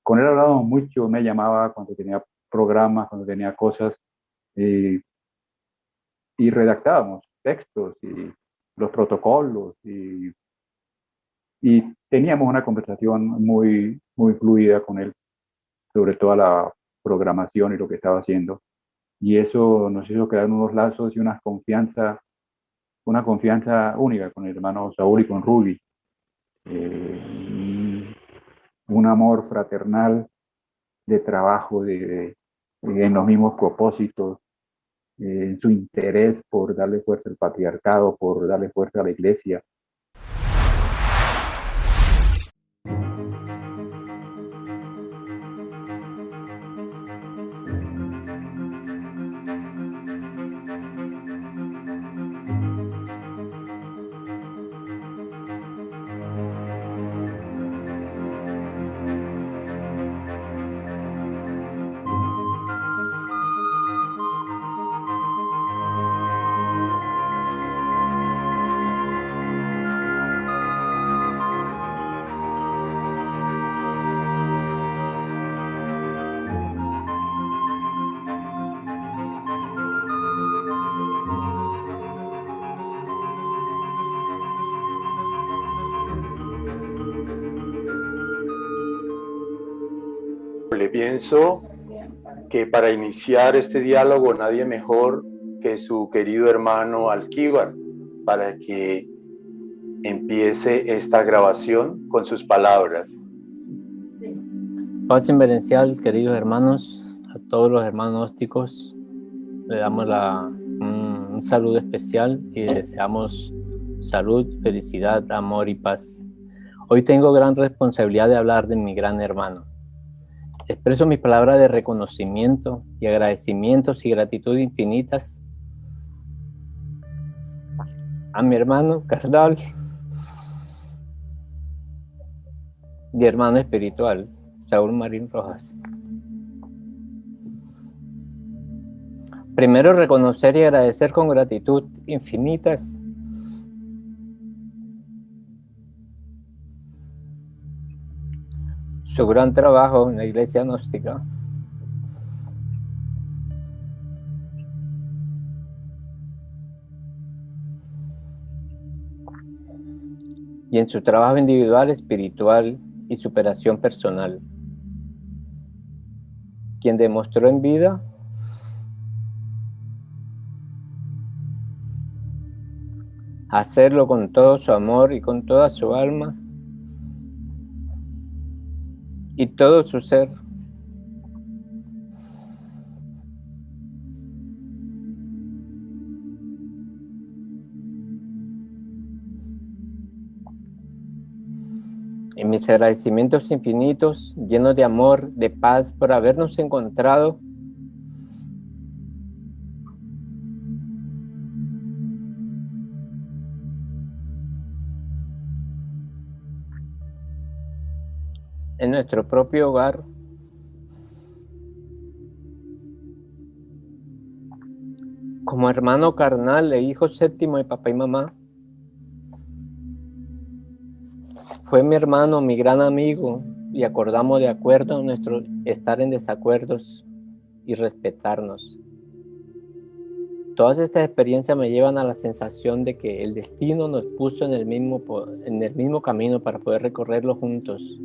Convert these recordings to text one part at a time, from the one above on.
con él hablábamos mucho, me llamaba cuando tenía programas, cuando tenía cosas, y, y redactábamos textos y los protocolos y teníamos una conversación muy fluida con él sobre toda la programación y lo que estaba haciendo. Y eso nos hizo crear unos lazos y una confianza única con el hermano Saúl y con Ruby. Un amor fraternal de trabajo, en los mismos propósitos, en su interés por darle fuerza al patriarcado, por darle fuerza a la iglesia. Le pienso que para iniciar este diálogo nadie mejor que su querido hermano Alquíbar, para que empiece esta grabación con sus palabras. Paz inverencial, queridos hermanos, a todos los hermanos gnósticos, le damos un saludo especial y deseamos salud, felicidad, amor y paz. Hoy tengo gran responsabilidad de hablar de mi gran hermano. Expreso mis palabras de reconocimiento y agradecimientos y gratitud infinitas a mi hermano carnal y hermano espiritual, Saúl Marín Rojas. Primero, reconocer y agradecer con gratitud infinitas su gran trabajo en la Iglesia Gnóstica. Y en su trabajo individual, espiritual y superación personal, quien demostró en vida hacerlo con todo su amor y con toda su alma y todo su ser. En mis agradecimientos infinitos, llenos de amor, de paz, por habernos encontrado en nuestro propio hogar, como hermano carnal e hijo séptimo de papá y mamá. Fue mi hermano, mi gran amigo, y acordamos de acuerdo nuestro estar en desacuerdos y respetarnos. Todas estas experiencias me llevan a la sensación de que el destino nos puso en el mismo camino para poder recorrerlo juntos.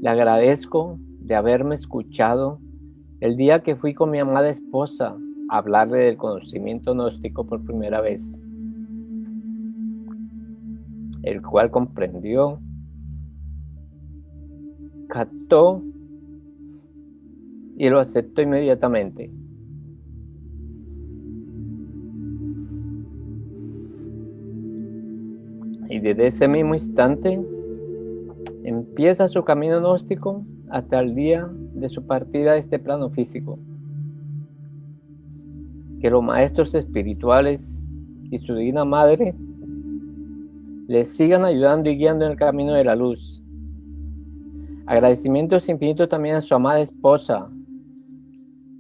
Le agradezco de haberme escuchado el día que fui con mi amada esposa a hablarle del conocimiento gnóstico por primera vez, el cual comprendió, captó y lo aceptó inmediatamente. Y desde ese mismo instante empieza su camino gnóstico hasta el día de su partida de este plano físico. Que los maestros espirituales y su divina madre les sigan ayudando y guiando en el camino de la luz. Agradecimientos infinitos también a su amada esposa,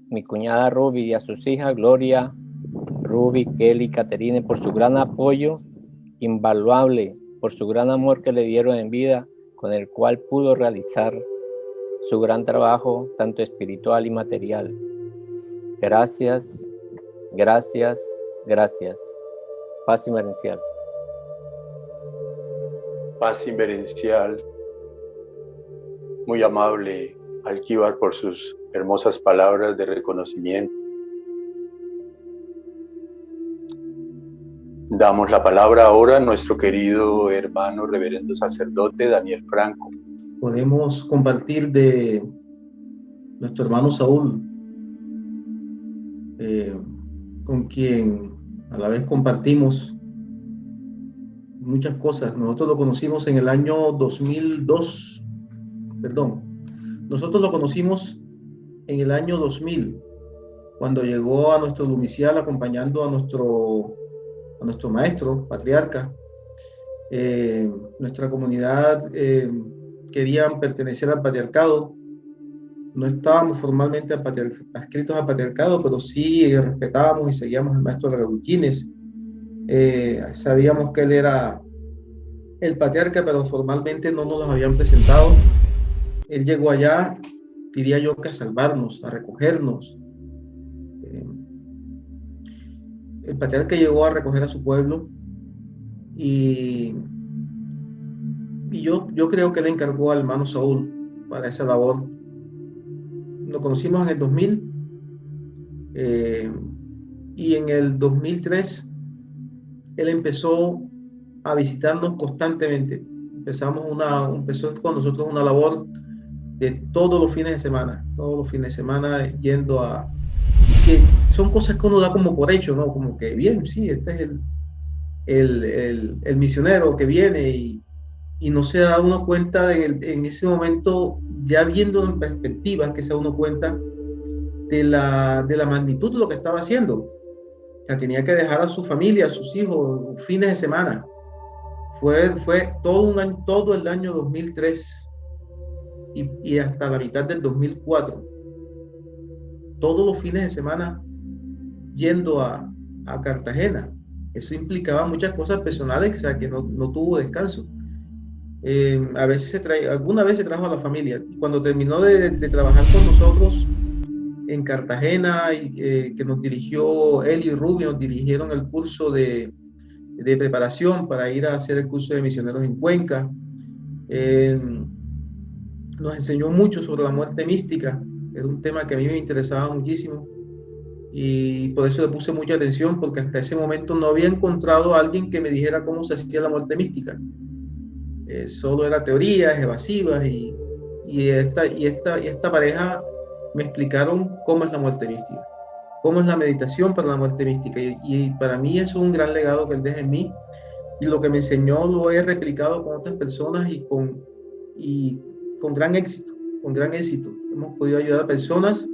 mi cuñada Ruby, y a sus hijas Gloria, Ruby, Kelly, Caterine, por su gran apoyo invaluable, por su gran amor que le dieron en vida, con el cual pudo realizar su gran trabajo, tanto espiritual y material. Gracias, gracias, gracias. Paz inmerencial. Paz inmerencial. Muy amable, Alquíbar, por sus hermosas palabras de reconocimiento. Damos la palabra ahora a nuestro querido hermano reverendo sacerdote Daniel Franco. Podemos compartir de nuestro hermano Saúl, con quien a la vez compartimos muchas cosas. Nosotros lo conocimos en el año 2002, nosotros lo conocimos en el año 2000, cuando llegó a nuestro domicilio acompañando a nuestro maestro, patriarca. Nuestra comunidad querían pertenecer al patriarcado. No estábamos formalmente adscritos al patriarcado, pero sí respetábamos y seguíamos al maestro Raguchines. Sabíamos que él era el patriarca, pero formalmente no nos lo habían presentado. Él llegó allá, diría yo, que a salvarnos, a recogernos. El patriarca llegó a recoger a su pueblo y yo creo que le encargó al hermano Saúl para esa labor. Lo conocimos en el 2000 y en el 2003 él empezó a visitarnos constantemente. Empezó con nosotros una labor de todos los fines de semana, yendo a... que son cosas que uno da como por hecho, ¿no? Como que bien, sí, este es el misionero que viene y no se da uno cuenta en ese momento, ya viendo en perspectiva, que se da uno cuenta de la magnitud de lo que estaba haciendo. O sea, tenía que dejar a su familia, a sus hijos, fines de semana. Fue todo el año 2003 y hasta la mitad del 2004. Todos los fines de semana yendo a Cartagena. Eso implicaba muchas cosas personales, o sea, que no tuvo descanso. Alguna vez se trajo a la familia. Cuando terminó de trabajar con nosotros en Cartagena, que nos dirigió él y Rubio, nos dirigieron el curso de preparación para ir a hacer el curso de misioneros en Cuenca. Nos enseñó mucho sobre la muerte mística. Es un tema que a mí me interesaba muchísimo y por eso le puse mucha atención, porque hasta ese momento no había encontrado a alguien que me dijera cómo se hacía la muerte mística. Solo era teorías evasivas y esta pareja me explicaron cómo es la muerte mística, cómo es la meditación para la muerte mística y para mí es un gran legado que él deja en mí, y lo que me enseñó lo he replicado con otras personas y con gran éxito. Hemos podido ayudar a personas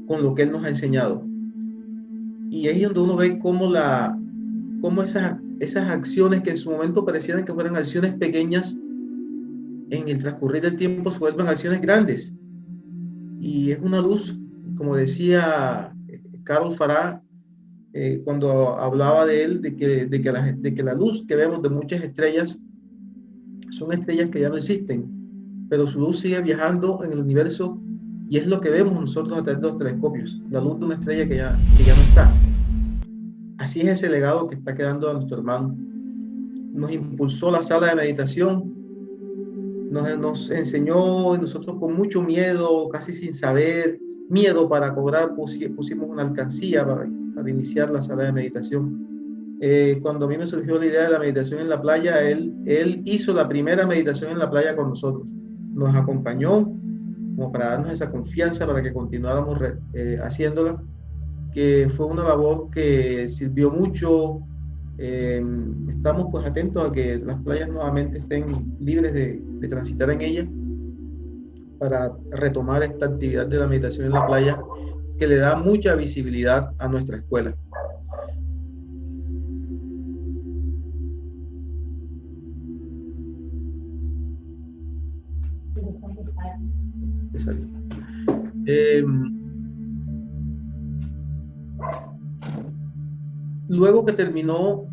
con lo que él nos ha enseñado, y ahí es donde uno ve cómo esas acciones que en su momento parecieran que fueran acciones pequeñas, en el transcurrir del tiempo se vuelven acciones grandes. Y es una luz, como decía Carl Farah, cuando hablaba de él, de que la luz que vemos de muchas estrellas son estrellas que ya no existen, pero su luz sigue viajando en el universo, y es lo que vemos nosotros a través de los telescopios, la luz de una estrella que ya no está. Así es ese legado que está quedando a nuestro hermano. Nos impulsó la sala de meditación, nos enseñó, y nosotros con mucho miedo, casi sin saber, miedo para cobrar, pusimos una alcancía para iniciar la sala de meditación. Cuando a mí me surgió la idea de la meditación en la playa, él hizo la primera meditación en la playa con nosotros. Nos acompañó como para darnos esa confianza para que continuáramos haciéndola, que fue una labor que sirvió mucho. Estamos pues atentos a que las playas nuevamente estén libres de transitar en ellas, para retomar esta actividad de la meditación en la playa, que le da mucha visibilidad a nuestra escuela. Luego que terminó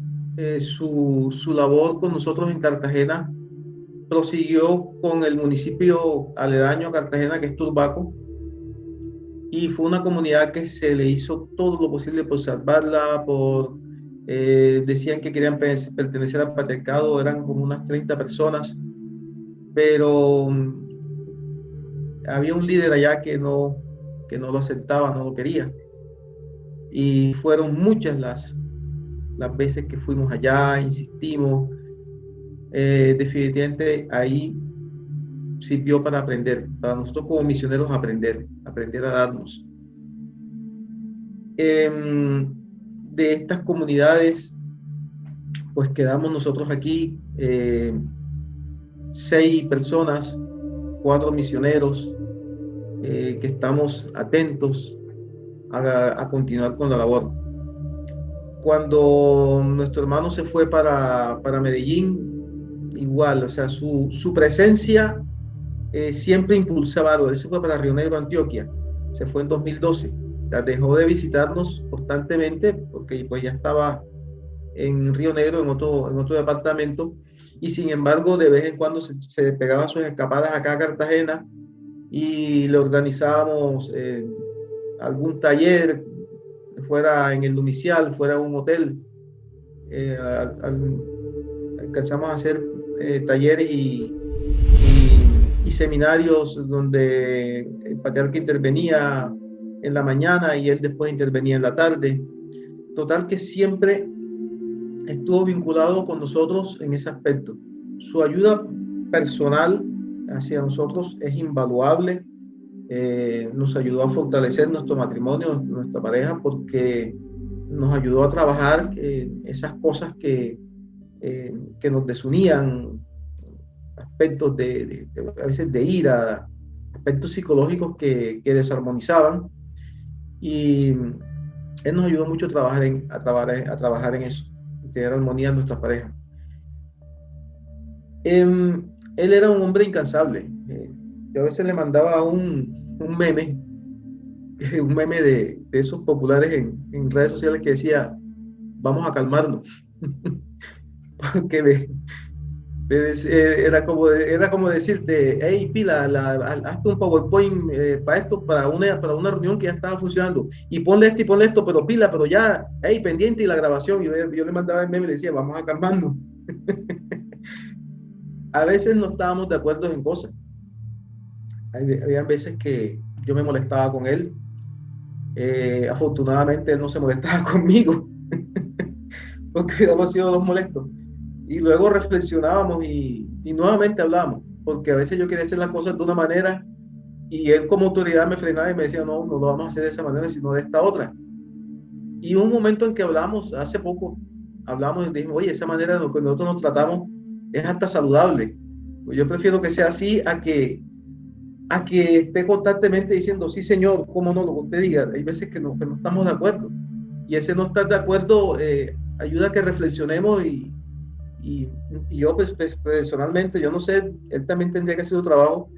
su labor con nosotros en Cartagena, prosiguió con el municipio aledaño a Cartagena, que es Turbaco, y fue una comunidad que se le hizo todo lo posible por salvarla, decían que querían pertenecer al patriarcado, eran como unas 30 personas, pero había un líder allá que no lo aceptaba, no lo quería. Y fueron muchas las veces que fuimos allá, insistimos. Definitivamente ahí sirvió para aprender, para nosotros como misioneros aprender a darnos. De estas comunidades, pues quedamos nosotros aquí, 6 personas, 4 misioneros, que estamos atentos a continuar con la labor. Cuando nuestro hermano se fue para Medellín, igual, o sea, su presencia siempre impulsaba algo. Él se fue para Río Negro, Antioquia, se fue en 2012. Dejó de visitarnos constantemente porque pues ya estaba en Río Negro, en otro departamento, y sin embargo de vez en cuando se pegaban sus escapadas acá a Cartagena y le organizábamos algún taller, fuera en el Lumicial, fuera un hotel. Alcanzamos a hacer talleres y seminarios donde el patriarca intervenía en la mañana y él después intervenía en la tarde. Total que siempre estuvo vinculado con nosotros en ese aspecto. Su ayuda personal hacia nosotros es invaluable. Nos ayudó a fortalecer nuestro matrimonio, nuestra pareja, porque nos ayudó a trabajar esas cosas que nos desunían, aspectos a veces de ira, aspectos psicológicos que desarmonizaban, y él nos ayudó mucho a trabajar en eso, tener armonía en nuestra pareja. Él era un hombre incansable. Yo a veces le mandaba un meme de esos populares en redes sociales que decía: vamos a calmarnos. Porque era como decirte: hey, pila, hazte un PowerPoint para esto, para una reunión que ya estaba funcionando, y ponle esto, pero pila, pero ya, hey, pendiente, y la grabación. Yo le mandaba el meme y le decía: vamos a calmarnos. A veces no estábamos de acuerdo en cosas. Había veces que yo me molestaba con él. Afortunadamente él no se molestaba conmigo, porque hubiéramos sido dos molestos. Y luego reflexionábamos y nuevamente hablábamos, porque a veces yo quería hacer las cosas de una manera y él como autoridad me frenaba y me decía: no lo vamos a hacer de esa manera, sino de esta otra. Y un momento en que hablamos, hace poco, hablamos y dijimos: oye, esa manera en que nosotros nos tratamos es hasta saludable. Pues yo prefiero que sea así a que esté constantemente diciendo: sí, señor, cómo no, lo que usted diga. Hay veces que no estamos de acuerdo, y ese no estar de acuerdo ayuda a que reflexionemos, y yo pues, personalmente, yo no sé, él también tendría que hacer su trabajo,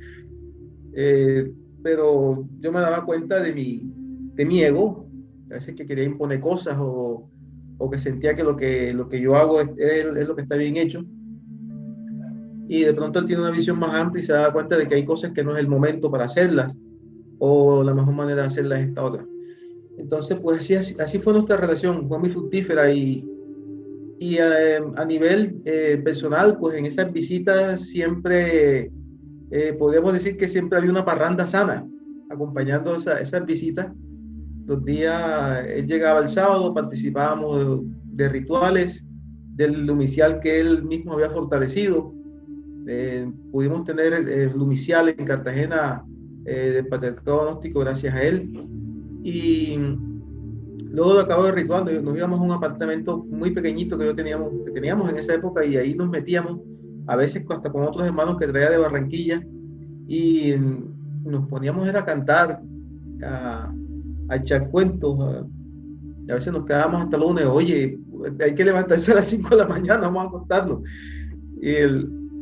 pero yo me daba cuenta de mi ego, a veces que quería imponer cosas o que sentía que lo que yo hago es lo que está bien hecho. Y de pronto él tiene una visión más amplia y se da cuenta de que hay cosas que no es el momento para hacerlas, o la mejor manera de hacerlas es esta otra. Entonces, pues así fue nuestra relación, fue muy fructífera, y a nivel personal, pues en esas visitas siempre, podríamos decir que siempre había una parranda sana, acompañando esas visitas. Los días, él llegaba el sábado, participábamos de rituales del lumicial que él mismo había fortalecido. Pudimos tener el lumicial en Cartagena del patriarcado gnóstico gracias a él. Y luego de acabar el ritual nos íbamos a un apartamento muy pequeñito que teníamos en esa época, y ahí nos metíamos, a veces hasta con otros hermanos que traía de Barranquilla, y nos poníamos a cantar, a echar cuentos, a veces nos quedábamos hasta lunes. Oye, hay que levantarse a las 5 de la mañana, vamos a acostarnos.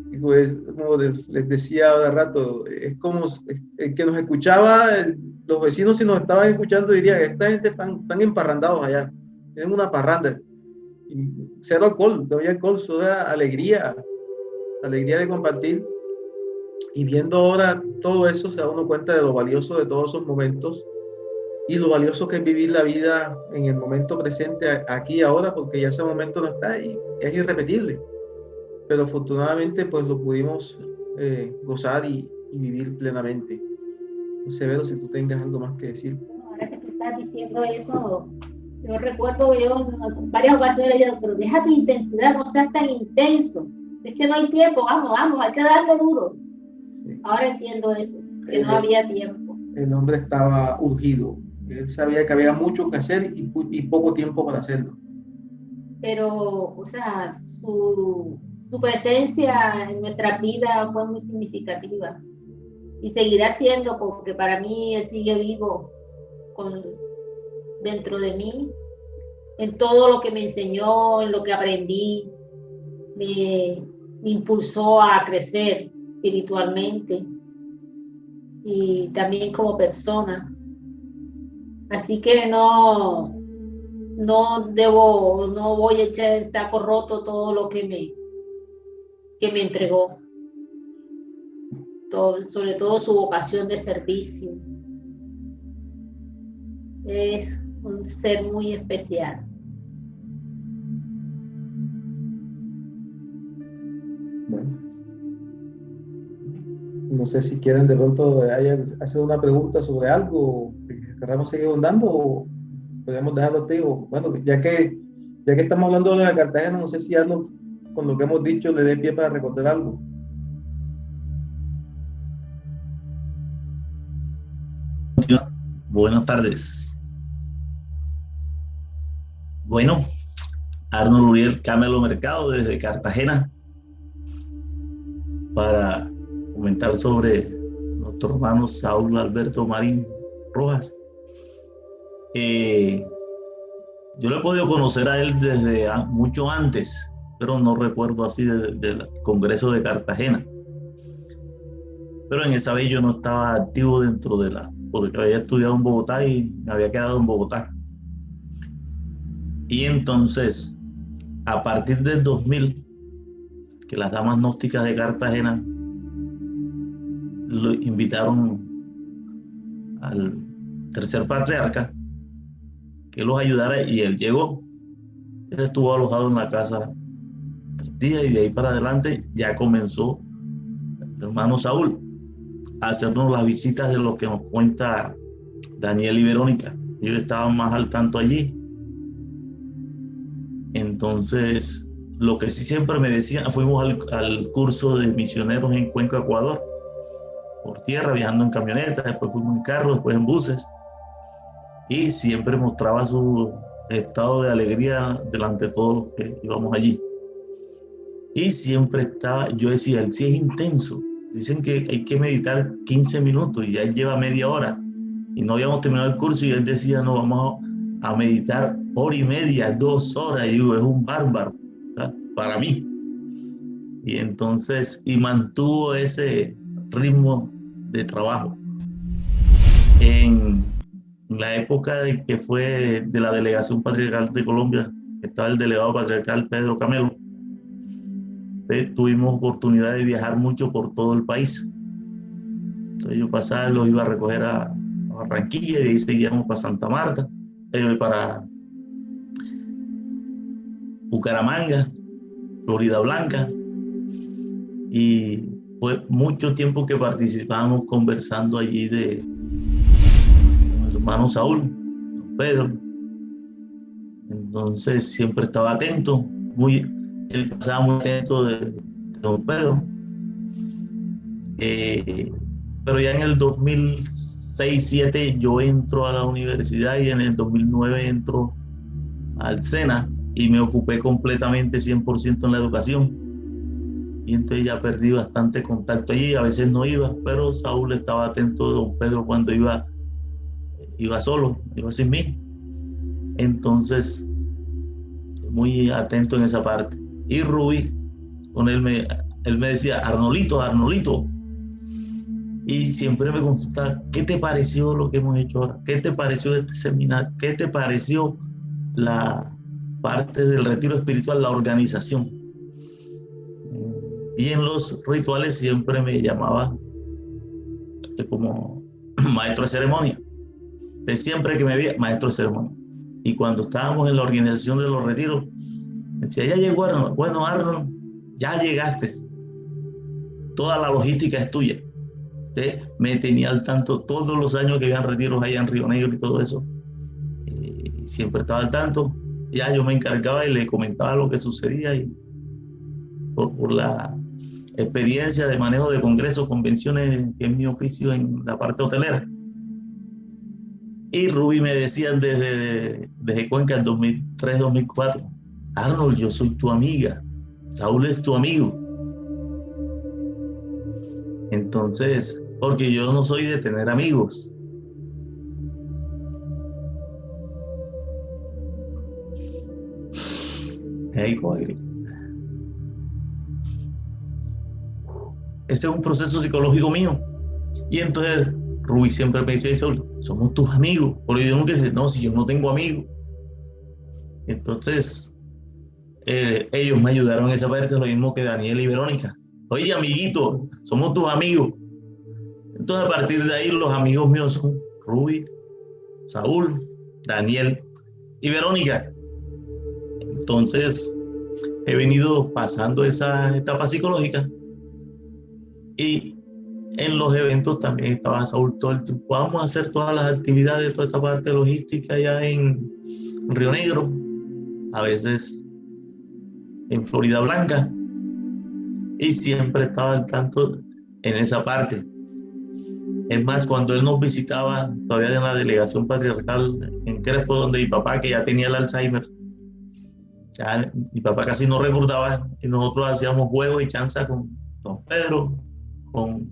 Y pues, como les decía ahora rato, es como el que nos escuchaba, los vecinos, si nos estaban escuchando, dirían: esta gente están emparrandados allá, tienen una parranda, y cero alcohol, no había alcohol, solo alegría, la alegría de compartir. Y viendo ahora todo eso, se da uno cuenta de lo valioso de todos esos momentos y lo valioso que es vivir la vida en el momento presente, aquí y ahora, porque ya ese momento no está y es irrepetible. Pero afortunadamente pues lo pudimos gozar y vivir plenamente. Severo, si tú tengas algo más que decir. Ahora que tú estás diciendo eso, yo recuerdo yo en varias ocasiones, yo, pero deja tu intensidad, no seas tan intenso. Es que no hay tiempo, vamos, hay que darle duro. Sí. Ahora entiendo eso, que no había tiempo. El hombre estaba urgido. Él sabía que había mucho que hacer y poco tiempo para hacerlo. Pero, o sea, su presencia en nuestra vida fue muy significativa. Y seguirá siendo, porque para mí él sigue vivo dentro de mí, en todo lo que me enseñó, en lo que aprendí, me impulsó a crecer espiritualmente y también como persona. Así que no voy a echar en saco roto todo lo que me entregó. Sobre todo su vocación de servicio. Es un ser muy especial. Bueno, no sé si quieren de pronto hacer una pregunta sobre algo que queramos seguir ahondando o podemos dejarlo a ti. Bueno, ya que estamos hablando de la Cartagena, no sé si algo con lo que hemos dicho le dé pie para recordar algo. Buenas tardes. Bueno, Arnold Uriel Camelo Mercado desde Cartagena para comentar sobre nuestro hermano Saúl Alberto Marín Rojas. Yo lo he podido conocer a él desde mucho antes, pero no recuerdo así del Congreso de Cartagena. Pero en esa vez yo no estaba activo dentro de porque había estudiado en Bogotá y me había quedado en Bogotá. Y entonces, a partir del 2000, que las Damas Gnósticas de Cartagena lo invitaron al tercer patriarca que los ayudara, y él llegó. Él estuvo alojado en la casa 3 días y de ahí para adelante ya comenzó el hermano Saúl a hacernos las visitas de lo que nos cuenta Daniel y Verónica. Ellos estaban más al tanto allí. Entonces, lo que sí siempre me decían, fuimos al curso de misioneros en Cuenca, Ecuador, por tierra, viajando en camionetas, después fuimos en carro, después en buses, y siempre mostraba su estado de alegría delante de todos los que íbamos allí. Y siempre estaba, yo decía, él sí es intenso. Dicen que hay que meditar 15 minutos y ya él lleva media hora. Y no habíamos terminado el curso y él decía, no, vamos a meditar 1 hora y media, 2 horas. Y digo, es un bárbaro, ¿verdad? Para mí. Y entonces, y mantuvo ese ritmo de trabajo. En la época de que fue de la delegación patriarcal de Colombia, estaba el delegado patriarcal Pedro Camelo, tuvimos oportunidad de viajar mucho por todo el país. Entonces yo pasaba, los iba a recoger a Barranquilla y de ahí seguíamos para Santa Marta, para Bucaramanga, Florida Blanca, y fue mucho tiempo que participábamos conversando allí con el hermano Saúl, don Pedro. Entonces siempre estaba atento, él pasaba muy atento de don Pedro. Pero ya en el 2006-2007 yo entro a la universidad y en el 2009 entro al SENA y me ocupé completamente 100% en la educación. Y entonces ya perdí bastante contacto allí, a veces no iba, pero Saúl estaba atento de don Pedro cuando iba solo, iba sin mí. Entonces, muy atento en esa parte. Y Rubí, con él me decía, Arnolito. Y siempre me consultaba, ¿qué te pareció lo que hemos hecho ahora? ¿Qué te pareció este seminario? ¿Qué te pareció la parte del retiro espiritual, la organización? Y en los rituales siempre me llamaba como maestro de ceremonia. Entonces, siempre que me veía, maestro de ceremonia. Y cuando estábamos en la organización de los retiros, decía, ya llegó Arnold. Bueno, Arnold, ya llegaste. Toda la logística es tuya. Usted me tenía al tanto todos los años que habían retiros allá en Río Negro y todo eso. Siempre estaba al tanto. Ya yo me encargaba y le comentaba lo que sucedía. Y por la experiencia de manejo de congresos, convenciones, que es mi oficio en la parte hotelera. Y Rubí me decían desde Cuenca en 2003-2004, Arnold, yo soy tu amiga, Saúl es tu amigo. Entonces, porque yo no soy de tener amigos. Hey, coire. Este es un proceso psicológico mío. Y entonces Rubí siempre me decía, Saúl, somos tus amigos. Porque yo nunca decía, no, si yo no tengo amigos. Entonces, ellos me ayudaron en esa parte, lo mismo que Daniel y Verónica. Oye, amiguito, somos tus amigos. Entonces, a partir de ahí, los amigos míos son Rubí, Saúl, Daniel y Verónica. Entonces, he venido pasando esa etapa psicológica y en los eventos también estaba Saúl todo el tiempo. Vamos a hacer todas las actividades, toda esta parte logística allá en Río Negro, a veces en Florida Blanca, y siempre estaba al tanto en esa parte. Es más, cuando él nos visitaba, todavía en la delegación patriarcal en Crespo, donde mi papá, que ya tenía el Alzheimer, ya mi papá casi no recordaba, y nosotros hacíamos juegos y chanza con don Pedro, con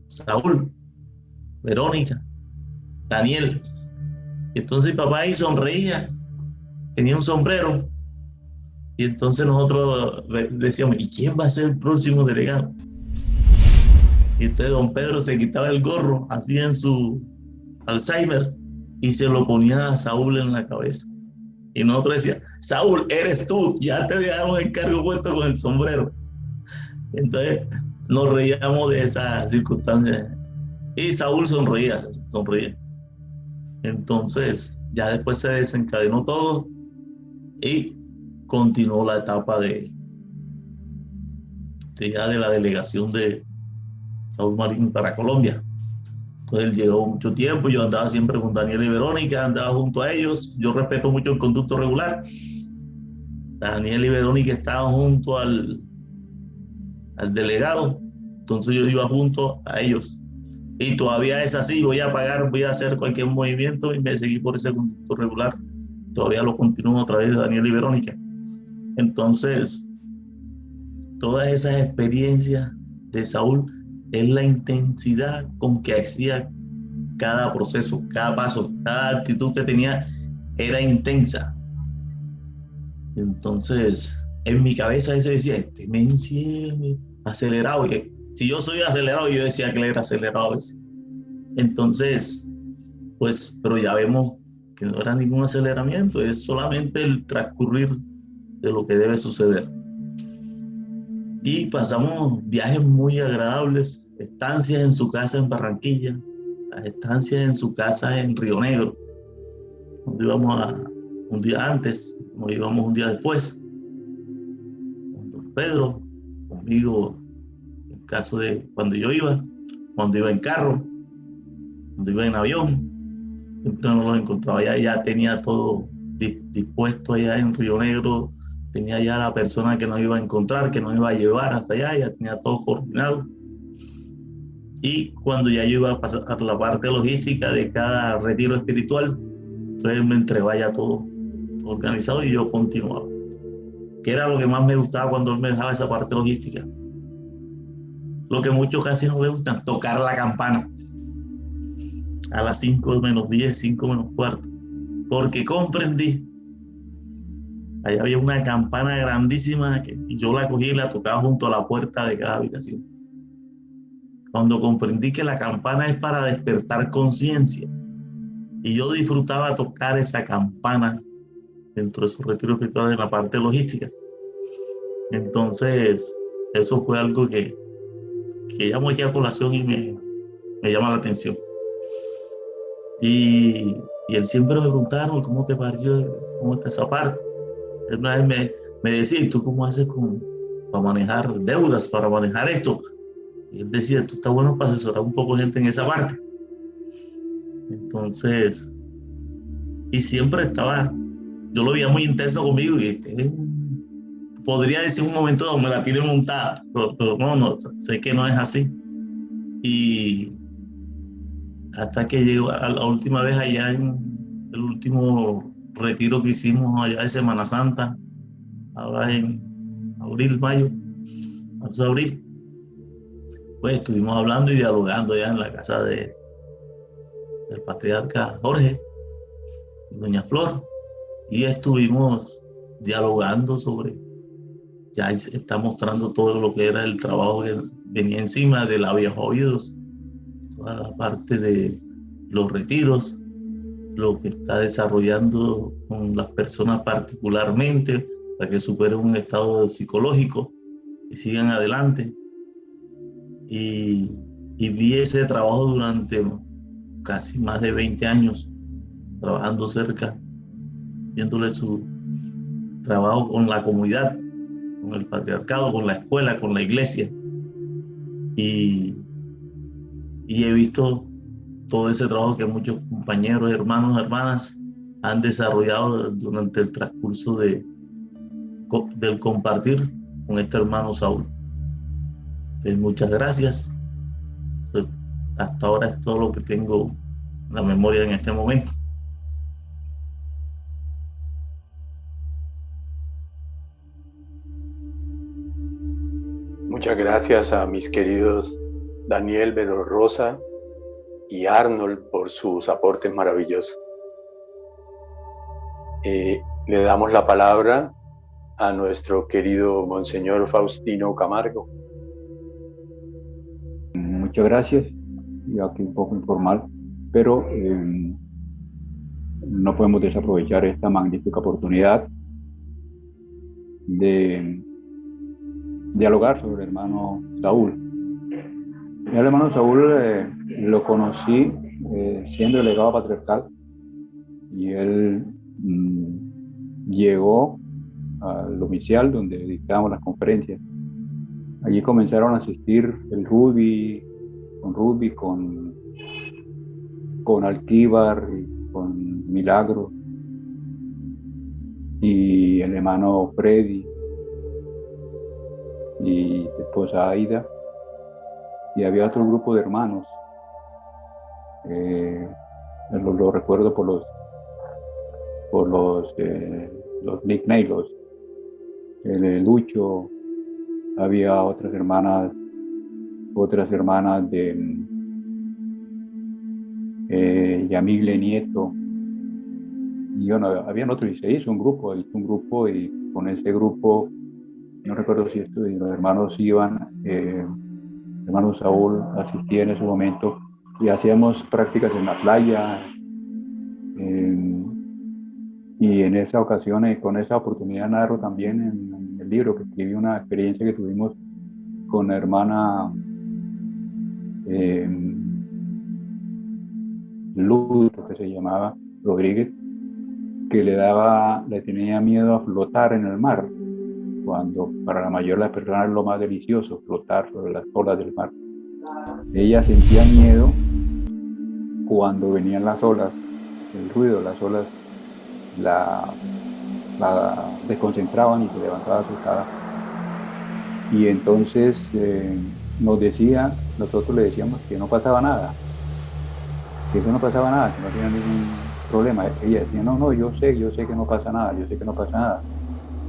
Saúl, Verónica, Daniel. Y entonces mi papá ahí sonreía, tenía un sombrero, y entonces nosotros decíamos, ¿y quién va a ser el próximo delegado? Y entonces don Pedro se quitaba el gorro, así en su Alzheimer, y se lo ponía a Saúl en la cabeza. Y nosotros decíamos, Saúl, eres tú, ya te dejamos el cargo puesto con el sombrero. Entonces nos reíamos de esa circunstancia. Y Saúl sonreía. Entonces ya después se desencadenó todo y continuó la etapa de la delegación de Saúl Marín para Colombia. Entonces él llegó mucho tiempo, yo andaba siempre con Daniel y Verónica, andaba junto a ellos, yo respeto mucho el conducto regular. Daniel y Verónica estaban junto al delegado, entonces yo iba junto a ellos. Y todavía es así, voy a hacer cualquier movimiento y me seguí por ese conducto regular. Todavía lo continúo a través de Daniel y Verónica. Entonces, todas esas experiencias de Saúl es la intensidad con que hacía cada proceso, cada paso, cada actitud que tenía era intensa. Entonces, en mi cabeza ese decía, este men sí es acelerado. Y si yo soy acelerado, yo decía que él era acelerado. Entonces, pues, pero ya vemos que no era ningún aceleramiento, es solamente el transcurrir de lo que debe suceder. Y pasamos viajes muy agradables, estancias en su casa en Barranquilla, las estancias en su casa en Río Negro. Nos íbamos un día antes, nos íbamos un día después. Con don Pedro, conmigo, en caso de cuando iba en carro, cuando iba en avión, siempre nos los encontraba allá, ya tenía todo dispuesto allá en Río Negro. Tenía ya la persona que nos iba a encontrar, que nos iba a llevar hasta allá, ya tenía todo coordinado. Y cuando ya yo iba a pasar a la parte logística de cada retiro espiritual, entonces me entregaba ya todo organizado y yo continuaba. Que era lo que más me gustaba cuando él me dejaba esa parte logística. Lo que muchos casi no me gustan, tocar la campana. A las 5 menos 10, 5 menos cuarto. Porque comprendí. Allá había una campana grandísima y yo la cogí y la tocaba junto a la puerta de cada habitación. Cuando comprendí que la campana es para despertar conciencia y yo disfrutaba tocar esa campana dentro de esos retiros espirituales en la parte logística. Entonces, eso fue algo que llamo aquí a colación y me llama la atención. Y él siempre me preguntaron, ¿cómo te pareció? ¿Cómo está esa parte? Él una vez me decía, ¿y tú cómo haces para manejar deudas, para manejar esto? Y él decía, tú estás bueno para asesorar un poco gente en esa parte. Entonces, y siempre estaba, yo lo veía muy intenso conmigo y podría decir un momento donde me la tiene montada, pero no, sé que no es así. Y hasta que llegó a la última vez allá en el último retiro que hicimos allá de Semana Santa, ahora en abril, mayo, marzo, abril, pues estuvimos hablando y dialogando ya en la casa del patriarca Jorge y doña Flor, y estuvimos dialogando sobre, ya está mostrando todo lo que era el trabajo que venía encima de la Vieja Oídos, toda la parte de los retiros, lo que está desarrollando con las personas particularmente para que superen un estado psicológico y sigan adelante. Y vi ese trabajo durante casi más de 20 años, trabajando cerca, viéndole su trabajo con la comunidad, con el patriarcado, con la escuela, con la iglesia. Y he visto todo ese trabajo que muchos compañeros, hermanos, hermanas han desarrollado durante el transcurso del compartir con este hermano Saúl. Entonces, muchas gracias. Entonces, hasta ahora es todo lo que tengo en la memoria en este momento. Muchas gracias a mis queridos Daniel Velo Rosa y Arnold por sus aportes maravillosos. Le damos la palabra a nuestro querido Monseñor Faustino Camargo. Muchas gracias, y aquí un poco informal, pero no podemos desaprovechar esta magnífica oportunidad de dialogar sobre el hermano Saúl. El hermano Saúl lo conocí siendo delegado patriarcal, y él llegó al domiciliar donde dictábamos las conferencias. Allí comenzaron a asistir el Rubi, con Alquíbar, con Milagro, y el hermano Freddy, y su esposa Aida, y había otro grupo de hermanos. Lo recuerdo por los nicknames, el Lucho. Había otras hermanas de Yamigle Nieto, y bueno, habían otros, y se hizo un grupo, y con ese grupo, no recuerdo si los hermanos iban, hermano Saúl asistía en ese momento, y hacíamos prácticas en la playa, y en esa ocasión, con esa oportunidad narro también en el libro que escribí una experiencia que tuvimos con la hermana Luz, que se llamaba Rodríguez, que le tenía miedo a flotar en el mar, cuando para la mayoría de las personas es lo más delicioso, flotar sobre las olas del mar. Ella sentía miedo cuando venían las olas, el ruido de las olas la desconcentraban y se levantaba asustada. Y entonces nosotros le decíamos que no pasaba nada, que eso no pasaba nada, que no tenía ningún problema. Ella decía, no, yo sé que no pasa nada,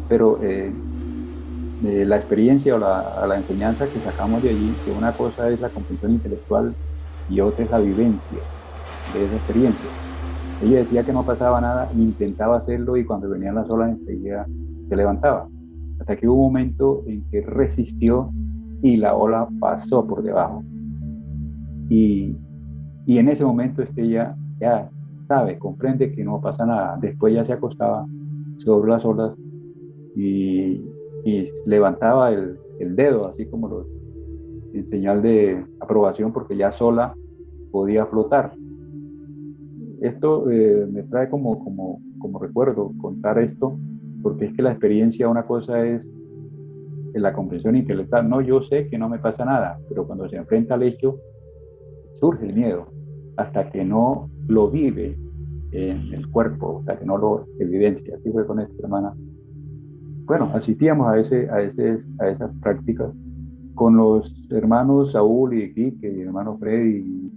pero la experiencia o la enseñanza que sacamos de allí, que una cosa es la comprensión intelectual y otra es la vivencia de esa experiencia. Ella decía que no pasaba nada, intentaba hacerlo, y cuando venían las olas enseguida se levantaba, hasta que hubo un momento en que resistió y la ola pasó por debajo, y en ese momento ella ya sabe, comprende que no pasa nada. Después ya se acostaba sobre las olas y levantaba el el dedo, así como en señal de aprobación, porque ya sola podía flotar. Esto me trae como recuerdo contar esto, porque es que la experiencia, una cosa es la comprensión intelectual, no, yo sé que no me pasa nada, pero cuando se enfrenta al hecho, surge el miedo, hasta que no lo vive en el cuerpo, hasta que no lo evidencia. Así fue con esta hermana. Bueno, asistíamos a esas prácticas con los hermanos Saúl y Quique, y el hermano Freddy,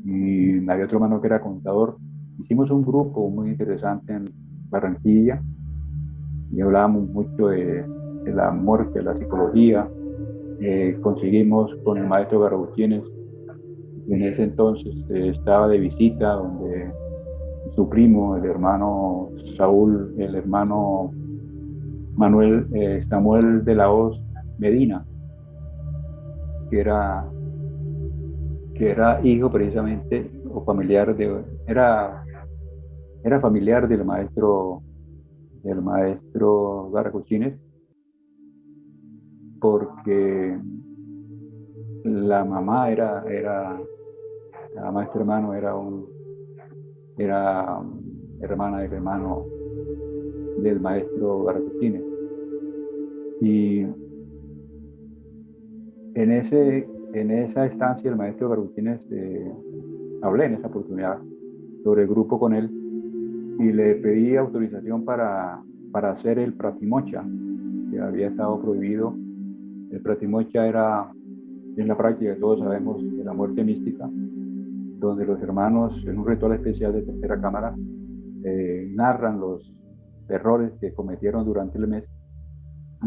y había otro hermano que era contador. Hicimos un grupo muy interesante en Barranquilla y hablábamos mucho de la muerte, de la psicología. Conseguimos con el maestro Garbuchines, en ese entonces estaba de visita, donde su primo, el hermano Saúl, el hermano Manuel Samuel de la Hoz Medina, que era hijo precisamente o familiar era familiar del maestro Garagutines, porque la mamá la maestra hermano era hermana del hermano del maestro Garagutines. Y en esa estancia el maestro Garagutines, hablé en esa oportunidad sobre el grupo con él y le pedí autorización para hacer el pratimocha, que había estado prohibido. El pratimocha es la práctica que todos sabemos de la muerte mística, donde los hermanos, en un ritual especial de tercera cámara, narran los errores que cometieron durante el mes,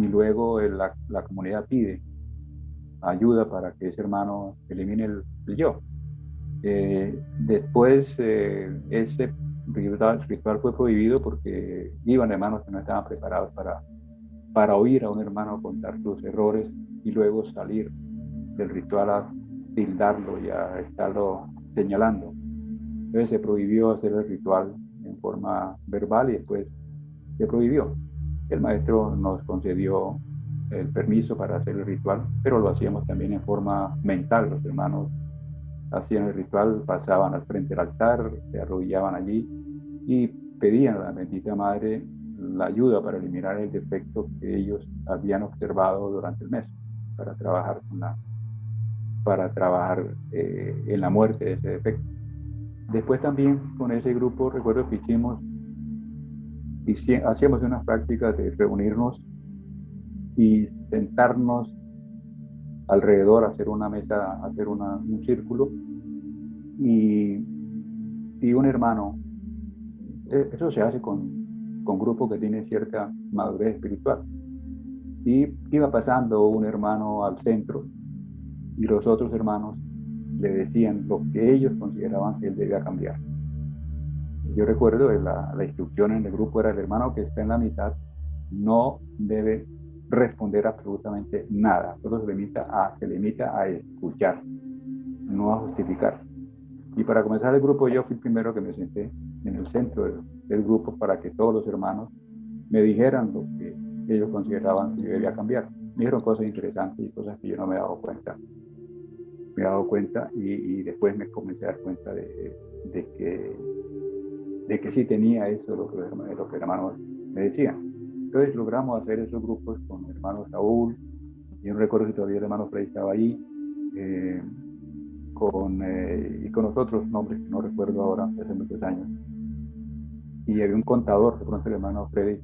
y luego la comunidad pide ayuda para que ese hermano elimine el yo. Después ese ritual fue prohibido porque iban hermanos que no estaban preparados para oír a un hermano contar sus errores y luego salir del ritual a tildarlo y a estarlo señalando. Entonces se prohibió hacer el ritual en forma verbal y después se prohibió. El maestro nos concedió el permiso para hacer el ritual, pero lo hacíamos también en forma mental. Los hermanos hacían el ritual, pasaban al frente del altar, se arrodillaban allí y pedían a la bendita Madre la ayuda para eliminar el defecto que ellos habían observado durante el mes, para trabajar en la muerte de ese defecto. Después también con ese grupo recuerdo que hacíamos unas prácticas de reunirnos y sentarnos alrededor, hacer una mesa, hacer un círculo, y un hermano, eso se hace con grupos que tienen cierta madurez espiritual, y iba pasando un hermano al centro y los otros hermanos le decían lo que ellos consideraban que él debía cambiar. Yo recuerdo la instrucción en el grupo era: el hermano que está en la mitad no debe responder absolutamente nada, solo se limita a escuchar, no a justificar. Y para comenzar el grupo, yo fui el primero que me senté en el centro del grupo para que todos los hermanos me dijeran lo que ellos consideraban que yo debía cambiar. Me dijeron cosas interesantes y cosas que yo no me he dado cuenta. Me he dado cuenta y después me comencé a dar cuenta de que sí tenía eso, lo que los hermanos me decían. Entonces logramos hacer esos grupos con el hermano Saúl, y yo no recuerdo si todavía el hermano Freddy estaba ahí, y con los otros nombres que no recuerdo ahora, hace muchos años. Y había un contador, de pronto el hermano Freddy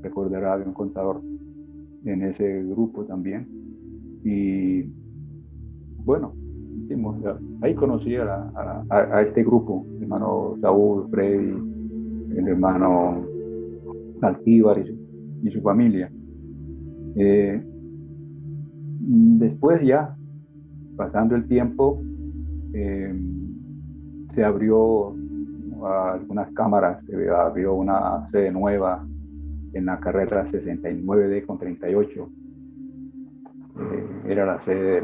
recordará, había un contador en ese grupo también. Y bueno, ahí conocí a este grupo, el hermano Saúl, Freddy, el hermano Alquíbar y su familia. Después ya, pasando el tiempo, se abrió algunas cámaras, se abrió una sede nueva en la carrera 69D con 38. Era la sede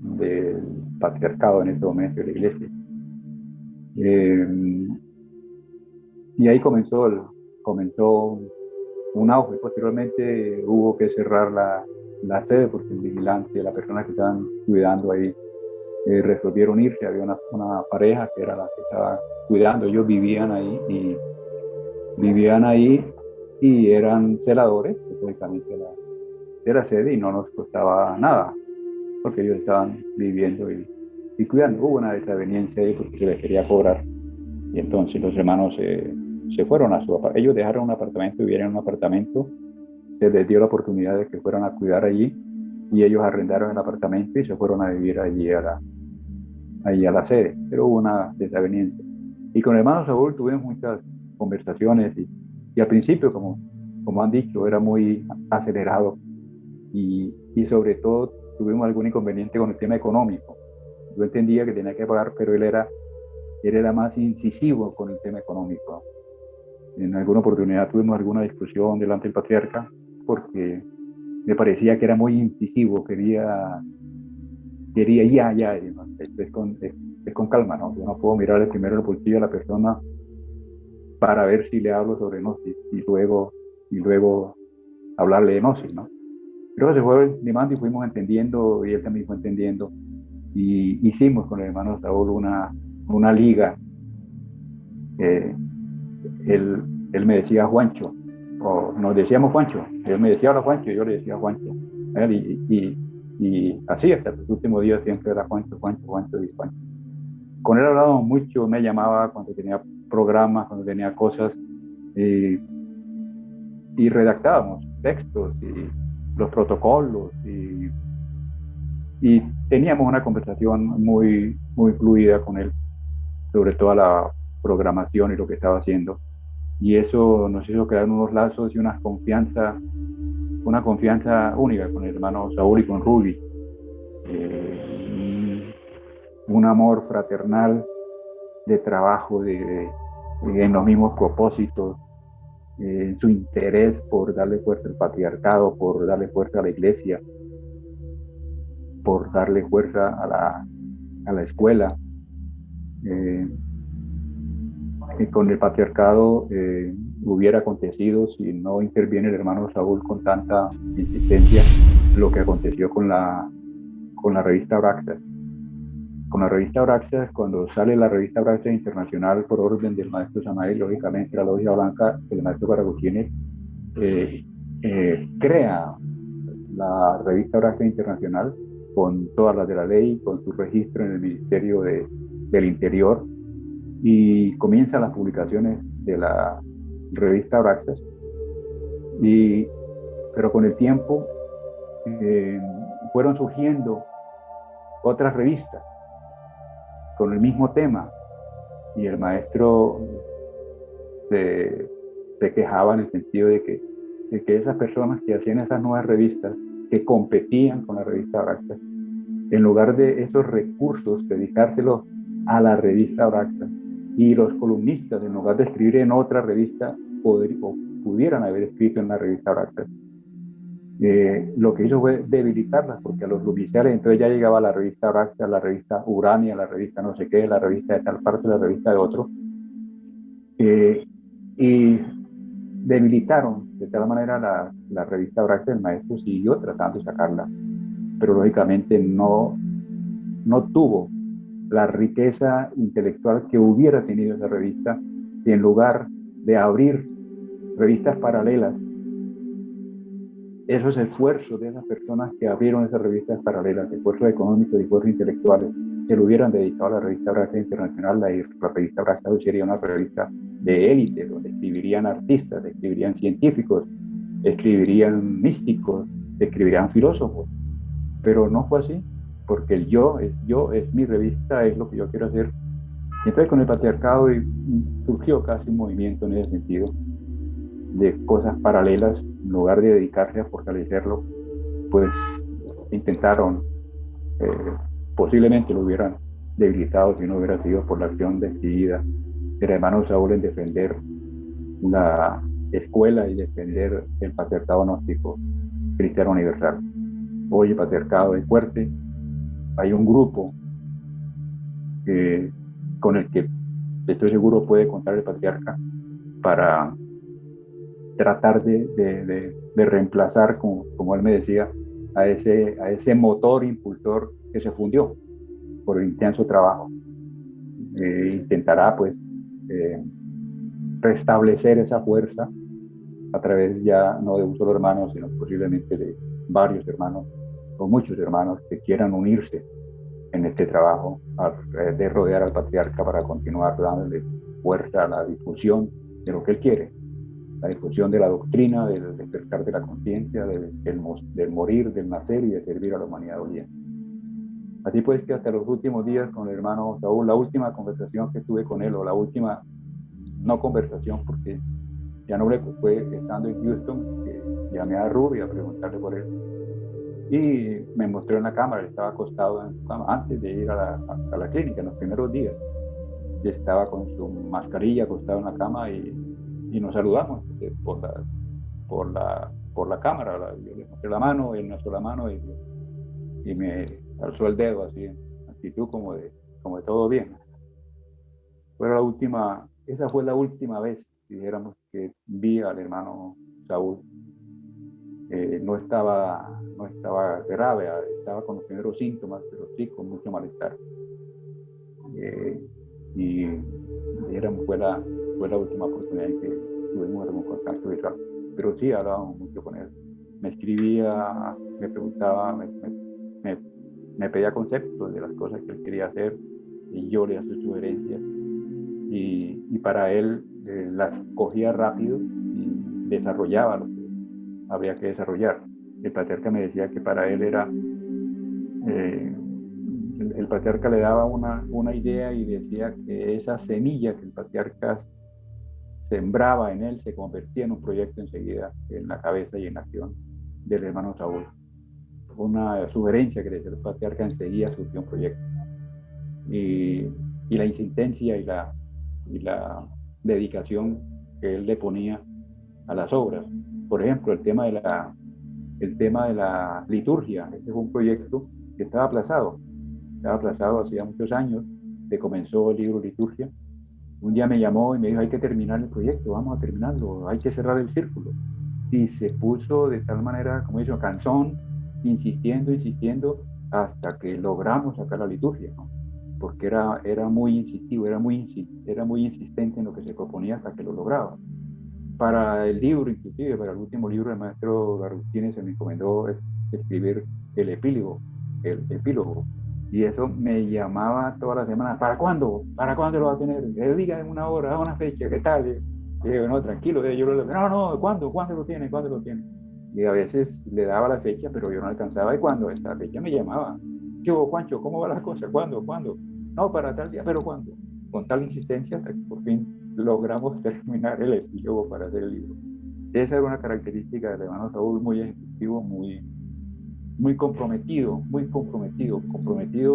del patriarcado en ese momento de la iglesia. Y ahí comenzó un auge. Posteriormente hubo que cerrar la sede porque el vigilante, la persona que estaban cuidando ahí, resolvieron irse. Había una pareja que era la que estaba cuidando. Ellos vivían ahí y eran celadores, lógicamente, de la sede, y no nos costaba nada porque ellos estaban viviendo y cuidando. Hubo una desaveniencia ahí porque se les quería cobrar, y entonces los hermanos se fueron a su apartamento. Ellos dejaron un apartamento, vivieron en un apartamento, se les dio la oportunidad de que fueran a cuidar allí, y ellos arrendaron el apartamento y se fueron a vivir allí a la sede, pero hubo una desaveniencia. Y con el hermano Saúl tuvimos muchas conversaciones, y al principio, como han dicho, era muy acelerado, y sobre todo tuvimos algún inconveniente con el tema económico. Yo entendía que tenía que pagar, pero él era más incisivo con el tema económico. En alguna oportunidad tuvimos alguna discusión delante del patriarca porque me parecía que era muy incisivo, quería ya, ¿no? Es con calma, ¿no? Yo no puedo mirarle primero el bolsillo a la persona para ver si le hablo sobre Gnosis y luego hablarle de Gnosis, ¿no? Pero se fue limando y fuimos entendiendo, y él también fue entendiendo, y hicimos con el hermano Saúl una liga. Él me decía Juancho, o nos decíamos Juancho, él me decía hola Juancho, y yo le decía Juancho, y así hasta los últimos días siempre era Juancho. Con él hablábamos mucho, me llamaba cuando tenía programas, cuando tenía cosas, y redactábamos textos y los protocolos, y teníamos una conversación muy, muy fluida con él sobre toda la programación y lo que estaba haciendo. Y eso nos hizo crear unos lazos y una confianza única con el hermano Saúl y con Ruby. Un amor fraternal de trabajo, en los mismos propósitos, en su interés por darle fuerza al patriarcado, por darle fuerza a la iglesia, por darle fuerza a la escuela. Que con el patriarcado hubiera acontecido, si no interviene el hermano Saúl con tanta insistencia, lo que aconteció con la revista Abraxas. Con la revista Abraxas, cuando sale la revista Abraxas Internacional por orden del maestro Samael, lógicamente la logia blanca, el maestro Paraguchines, crea la revista Abraxas Internacional con todas las de la ley, con su registro en el Ministerio del Interior, y comienzan las publicaciones de la revista Abraxas, pero con el tiempo fueron surgiendo otras revistas con el mismo tema, y el maestro se quejaba en el sentido de que esas personas que hacían esas nuevas revistas, que competían con la revista Abraxas, en lugar de esos recursos dedicárselos a la revista Abraxas, y los columnistas, en lugar de escribir en otra revista, pudieran haber escrito en la revista Abraxas. Lo que hizo fue debilitarlas, porque a los oficiales entonces ya llegaba la revista Abraxas, la revista Urania, la revista no sé qué, la revista de tal parte, la revista de otro, y debilitaron de tal manera la revista Abraxas. El maestro siguió tratando de sacarla, pero lógicamente no tuvo la riqueza intelectual que hubiera tenido esa revista si, en lugar de abrir revistas paralelas, esos esfuerzos de esas personas que abrieron esas revistas paralelas, esfuerzos económicos y esfuerzos intelectuales, se lo hubieran dedicado a la revista Abraxas Internacional. La revista Abraxas sería una revista de élite, donde escribirían artistas, escribirían científicos, escribirían místicos, escribirían filósofos, pero no fue así, porque el yo es mi revista, es lo que yo quiero hacer. Y entonces con el patriarcado surgió casi un movimiento en ese sentido, de cosas paralelas. En lugar de dedicarse a fortalecerlo, pues intentaron, posiblemente lo hubieran debilitado si no hubiera sido por la acción decidida del hermano Saúl en defender la escuela y defender el patriarcado gnóstico cristiano universal. Hoy el patriarcado es fuerte. Hay un grupo con el que estoy seguro puede contar el patriarca para tratar de reemplazar, como él me decía, a ese motor impulsor que se fundió por el intenso trabajo. Intentará pues restablecer esa fuerza a través ya no de un solo hermano, sino posiblemente de varios hermanos o muchos hermanos que quieran unirse en este trabajo de rodear al patriarca para continuar dándole fuerza a la difusión de lo que él quiere, la difusión de la doctrina, del despertar de la conciencia, del morir, del nacer y de servir a la humanidad oyente. Así pues que hasta los últimos días con el hermano Saúl, la última conversación que tuve con él, o la última, no conversación porque ya no le fue estando en Houston, que llamé a Ruby a preguntarle por él. Y me mostró en la cámara, estaba acostado en su cama antes de ir a la clínica, en los primeros días. Y estaba con su mascarilla acostado en la cama y nos saludamos por la cámara. Yo le mostré la mano, él me alzó la mano y me alzó el dedo así, en actitud como de todo bien. Esa fue la última vez, si dijéramos, que vi al hermano Saúl. No estaba grave, estaba con los primeros síntomas, pero sí con mucho malestar. Y fue la última oportunidad en que tuvimos algún contacto visual. Pero sí hablábamos mucho con él. Me escribía, me preguntaba, me pedía conceptos de las cosas que él quería hacer y yo le hacía sugerencias. Y para él las cogía rápido y desarrollaba lo que había que desarrollar. El patriarca me decía que para él era, el patriarca le daba una idea y decía que esa semilla que el patriarca sembraba en él se convertía en un proyecto enseguida en la cabeza y en la acción del hermano Saúl. Una sugerencia que le decía el patriarca, enseguida surgió un proyecto. Y la insistencia y la dedicación que él le ponía a las obras. Por ejemplo, el tema de la liturgia. Este fue un proyecto que estaba aplazado hacía muchos años. Se comenzó el libro Liturgia. Un día me llamó y me dijo: hay que terminar el proyecto, vamos a terminarlo, hay que cerrar el círculo. Y se puso de tal manera, como dice, cansón, insistiendo, hasta que logramos sacar la liturgia, ¿no? Porque era muy insistivo, era muy insistente en lo que se proponía hasta que lo lograba. Para el libro, inclusive, para el último libro, el maestro Agustín se me encomendó escribir el epílogo. Y eso me llamaba todas las semanas: ¿para cuándo? ¿Para cuándo lo va a tener? Diga en una hora, una fecha, ¿qué tal? Y yo, no, tranquilo, ¿cuándo lo tiene? ¿Cuándo lo tiene? Y a veces le daba la fecha, pero yo no alcanzaba. Y cuando esta fecha me llamaba: yo, Juancho, ¿cómo va las cosas? ¿Cuándo? No, para tal día, pero ¿cuándo? Con tal insistencia hasta que por fin logramos terminar el epílogo para hacer el libro. Esa era una característica del hermano Saúl, muy ejecutivo, muy comprometido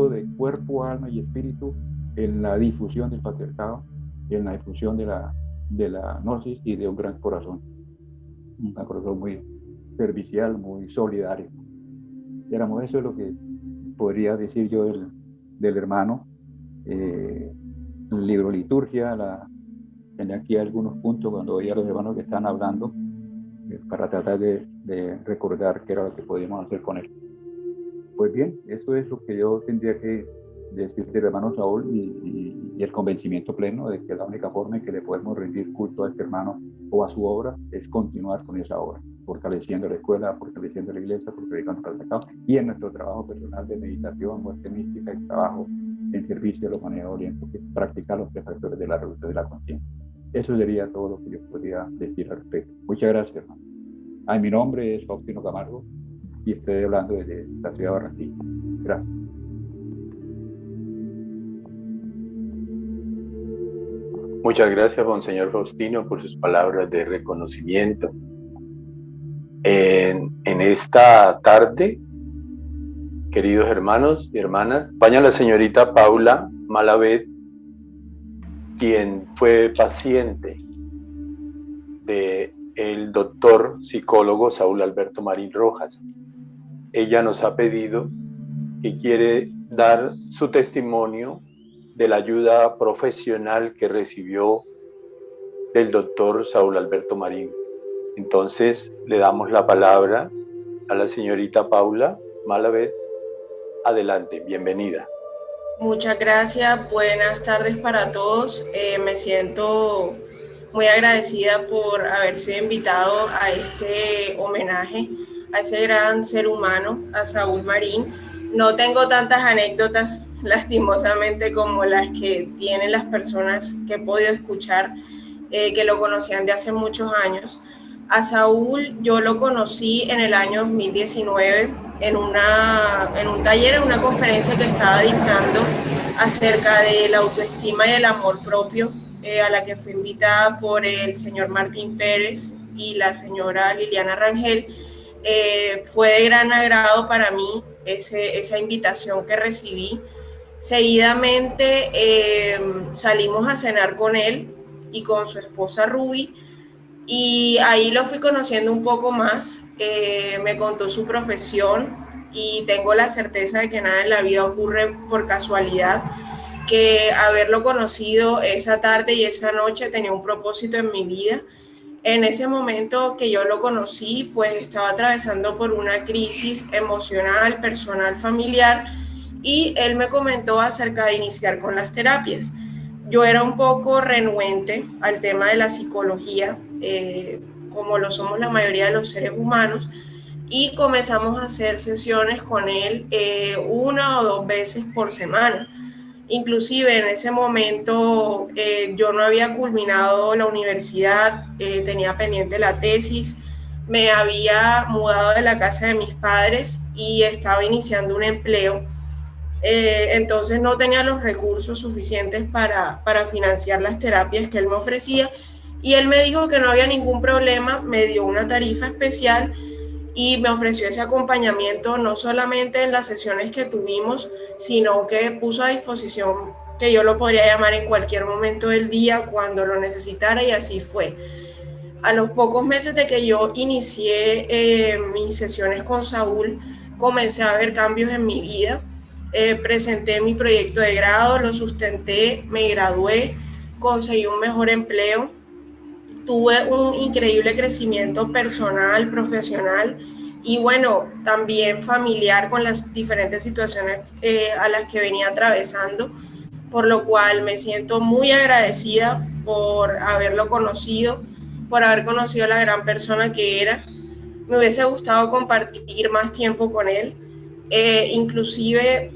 de cuerpo, alma y espíritu en la difusión del patriarcado y en la difusión de la gnosis y de un gran corazón. Un corazón muy servicial, muy solidario. Eso es lo que podría decir yo del hermano. El libro Liturgia, tenía aquí algunos puntos cuando oía a los hermanos que están hablando, para tratar de recordar qué era lo que podíamos hacer con él. Pues bien, eso es lo que yo tendría que decir del hermano Saúl y el convencimiento pleno de que la única forma en que le podemos rendir culto a este hermano o a su obra es continuar con esa obra, fortaleciendo la escuela, fortaleciendo la iglesia, predicando para el pecado, y en nuestro trabajo personal de meditación, muerte mística y trabajo en servicio a la humanidad oriente, que practicar los 3 factores de la revolución de la conciencia. Eso sería todo lo que yo podría decir al respecto. Muchas gracias, hermano. Mi nombre es Faustino Camargo y estoy hablando desde la ciudad de Barranquilla. Gracias. Muchas gracias, Monseñor Faustino, por sus palabras de reconocimiento. En esta tarde, queridos hermanos y hermanas, acompaña a la señorita Paula Malavet, quien fue paciente del doctor psicólogo Saúl Alberto Marín Rojas. Ella nos ha pedido que quiere dar su testimonio de la ayuda profesional que recibió del doctor Saúl Alberto Marín. Entonces le damos la palabra a la señorita Paula Malavet. Adelante, bienvenida. Muchas gracias, buenas tardes para todos. Me siento muy agradecida por haber sido invitado a este homenaje a ese gran ser humano, a Saúl Marín. No tengo tantas anécdotas, lastimosamente, como las que tienen las personas que he podido escuchar, que lo conocían de hace muchos años. A Saúl yo lo conocí en el año 2019 en un taller, en una conferencia que estaba dictando acerca de la autoestima y el amor propio, a la que fui invitada por el señor Martín Pérez y la señora Liliana Rangel. Fue de gran agrado para mí esa invitación que recibí. Seguidamente salimos a cenar con él y con su esposa Ruby, y ahí lo fui conociendo un poco más. Me contó su profesión y tengo la certeza de que nada en la vida ocurre por casualidad, que haberlo conocido esa tarde y esa noche tenía un propósito en mi vida. En ese momento que yo lo conocí, pues estaba atravesando por una crisis emocional, personal, familiar, y él me comentó acerca de iniciar con las terapias. Yo era un poco renuente al tema de la psicología, como lo somos la mayoría de los seres humanos, y comenzamos a hacer sesiones con él 1 o 2 veces por semana. Inclusive en ese momento yo no había culminado la universidad, tenía pendiente la tesis, me había mudado de la casa de mis padres y estaba iniciando un empleo. Entonces no tenía los recursos suficientes para financiar las terapias que él me ofrecía, y él me dijo que no había ningún problema, me dio una tarifa especial y me ofreció ese acompañamiento no solamente en las sesiones que tuvimos, sino que puso a disposición que yo lo podría llamar en cualquier momento del día cuando lo necesitara, y así fue. A los pocos meses de que yo inicié mis sesiones con Saúl, comencé a ver cambios en mi vida. Presenté mi proyecto de grado, lo sustenté, me gradué, conseguí un mejor empleo, tuve un increíble crecimiento personal, profesional y bueno, también familiar con las diferentes situaciones a las que venía atravesando, por lo cual me siento muy agradecida por haberlo conocido, por haber conocido a la gran persona que era. Me hubiese gustado compartir más tiempo con él. Inclusive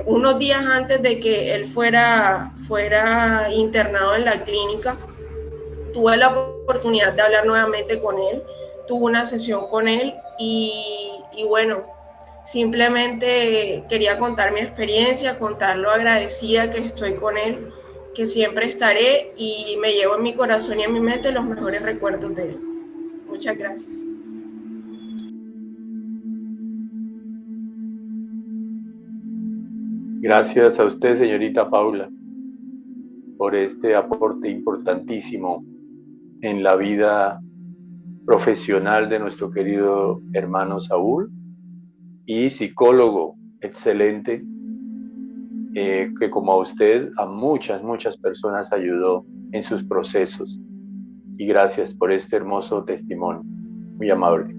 unos días antes de que él fuera internado en la clínica, tuve la oportunidad de hablar nuevamente con él, tuve una sesión con él y bueno, simplemente quería contar mi experiencia, contar lo agradecida que estoy con él, que siempre estaré, y me llevo en mi corazón y en mi mente los mejores recuerdos de él. Muchas gracias. Gracias a usted, señorita Paula, por este aporte importantísimo en la vida profesional de nuestro querido hermano Saúl, y psicólogo excelente, que como a usted, a muchas personas ayudó en sus procesos. Y gracias por este hermoso testimonio. Muy amable.